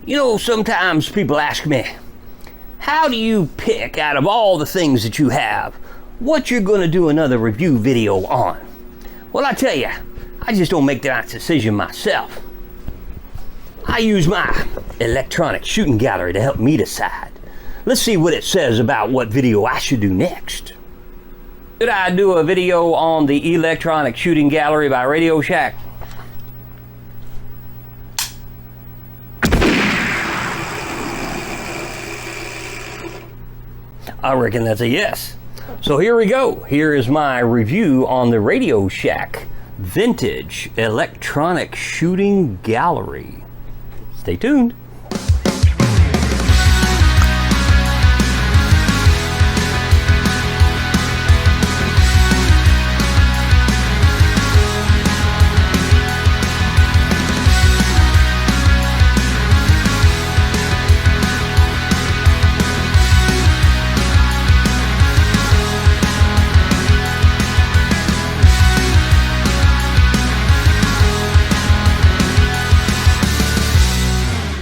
You know, sometimes people ask me, how do you pick out of all the things that you have what you're going to do another review video on? Well, I tell you, I just don't make that decision myself. I use my electronic shooting gallery to help me decide. Let's see what it says about what video I should do next. Should I do a video on the electronic shooting gallery by Radio Shack? I reckon that's a yes. So here we go. Here is my review on the Radio Shack Vintage Electronic Shooting Gallery. Stay tuned.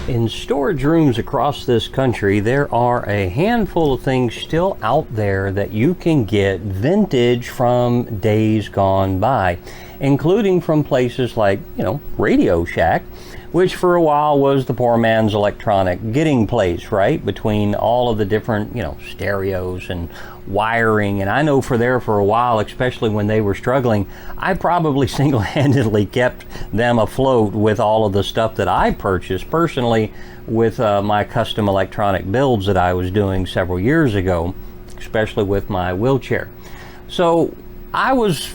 In storage rooms across this country, there are a handful of things still out there that you can get vintage from days gone by, including from places like, Radio Shack, which for a while was the poor man's electronic getting place, right? Between all of the different, stereos and wiring. And I know for a while, especially when they were struggling, I probably single-handedly kept them afloat with all of the stuff that I purchased personally with my custom electronic builds that I was doing several years ago, especially with my wheelchair. So I was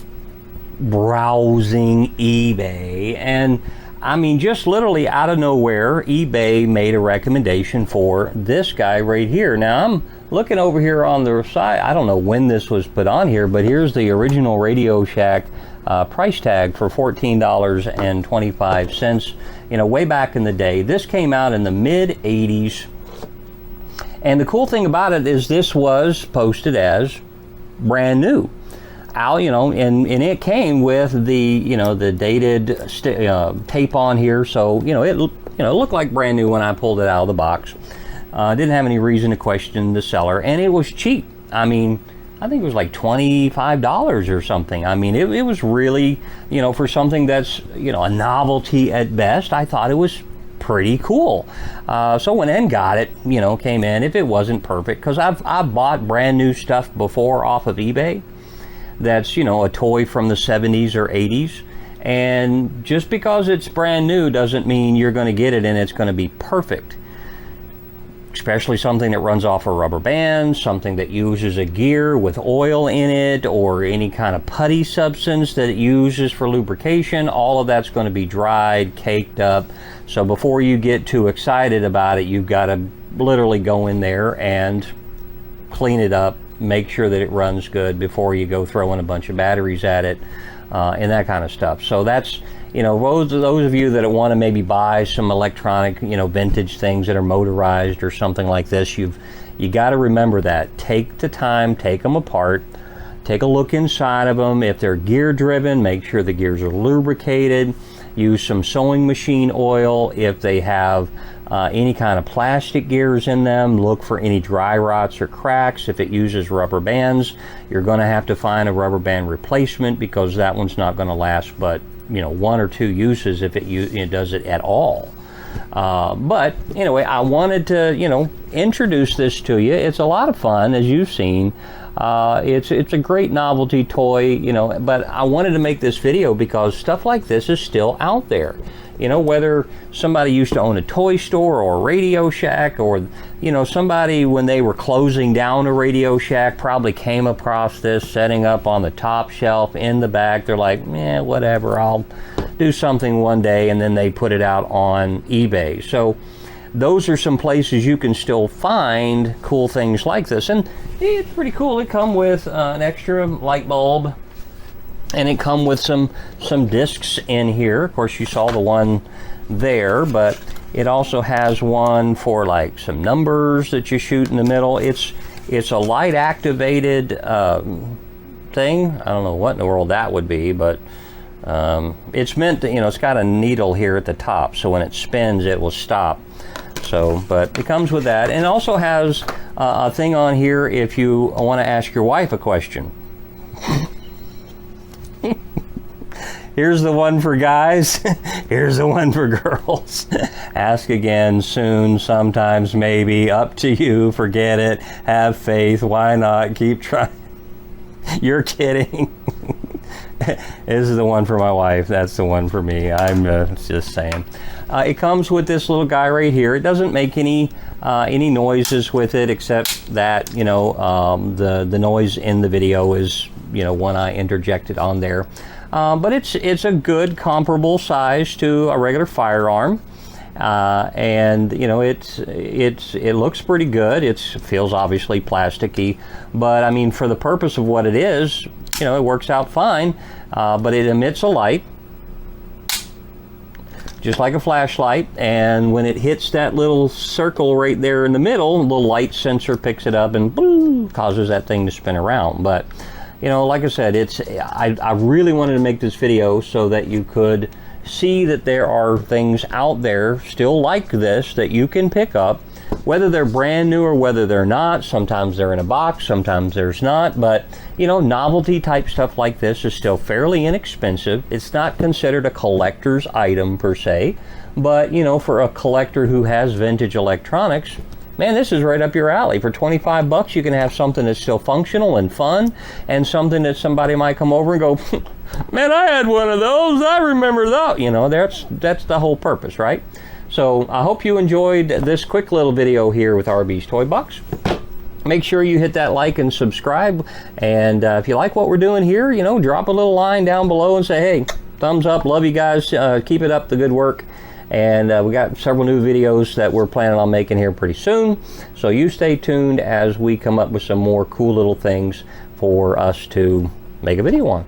browsing eBay, and just literally out of nowhere, eBay made a recommendation for this guy right here. Now I'm looking over here on the side. I don't know when this was put on here, but here's the original Radio Shack price tag for $14.25. Way back in the day. This came out in the mid 80s. And the cool thing about it is this was posted as brand new. And it came with the, the dated tape on here. So, it looked like brand new when I pulled it out of the box. Didn't have any reason to question the seller, and it was cheap. I think it was like $25 or something. It was really, for something that's, a novelty at best, I thought it was pretty cool. So went and got it, came in. If it wasn't perfect, because I've bought brand new stuff before off of eBay that's, a toy from the 70s or 80s. And just because it's brand new doesn't mean you're going to get it and it's going to be perfect. Especially something that runs off a rubber band, something that uses a gear with oil in it, or any kind of putty substance that it uses for lubrication. All of that's going to be dried, caked up. So before you get too excited about it, you've got to literally go in there and clean it up, make sure that it runs good before you go throwing a bunch of batteries at it, and that kind of stuff. So that's, those of you that want to maybe buy some electronic, vintage things that are motorized or something like this, you got to remember that. Take the time, take them apart, take a look inside of them. If they're gear driven, make sure the gears are lubricated. Use some sewing machine oil. If they have any kind of plastic gears in them, look for any dry rots or cracks. If it uses rubber bands, you're going to have to find a rubber band replacement, because that one's not going to last but one or two uses if it does it at all. But anyway, I wanted to introduce this to you. It's a lot of fun, as you've seen. It's a great novelty toy, but I wanted to make this video because stuff like this is still out there. Whether somebody used to own a toy store or a Radio Shack, or, somebody when they were closing down a Radio Shack probably came across this setting up on the top shelf in the back. They're like, whatever, I'll do something one day, and then they put it out on eBay. So those are some places you can still find cool things like this. And it's pretty cool. It come with an extra light bulb, and it come with some discs in here. Of course, you saw the one there, but it also has one for like some numbers that you shoot in the middle. It's a light activated thing. I don't know what in the world that would be, but it's meant to, it's got a needle here at the top, so when it spins it will stop. So, but it comes with that, and it also has a thing on here if you want to ask your wife a question. Here's the one for guys. Here's the one for girls. Ask again, soon, sometimes, maybe, up to you, forget it, have faith, why not, keep trying. You're kidding. This is the one for my wife. That's the one for me. I'm just saying. It comes with this little guy right here. It doesn't make any noises with it, except that, you know, the noise in the video is, you know, one I interjected on there. But it's a good comparable size to a regular firearm. And you know, it looks pretty good. It feels obviously plasticky, but I mean, for the purpose of what it is, you know, it works out fine. But it emits a light, just like a flashlight, and when it hits that little circle right there in the middle, a little light sensor picks it up and boom, causes that thing to spin around. But you know, like I said, I really wanted to make this video so that you could see that there are things out there still like this that you can pick up, whether they're brand new or whether they're not. Sometimes they're in a box, sometimes there's not, but you know, novelty type stuff like this is still fairly inexpensive. It's not considered a collector's item per se, but you know, for a collector who has vintage electronics, man, this is right up your alley. For 25 bucks, you can have something that's still functional and fun, and something that somebody might come over and go, man, I had one of those, I remember that. You know, that's the whole purpose, right? So I hope you enjoyed this quick little video here with RB's Toy Box. Make sure you hit that like and subscribe, and if you like what we're doing here, you know, drop a little line down below and say, hey, thumbs up, love you guys, keep it up, the good work. And we got several new videos that we're planning on making here pretty soon. So you stay tuned as we come up with some more cool little things for us to make a video on.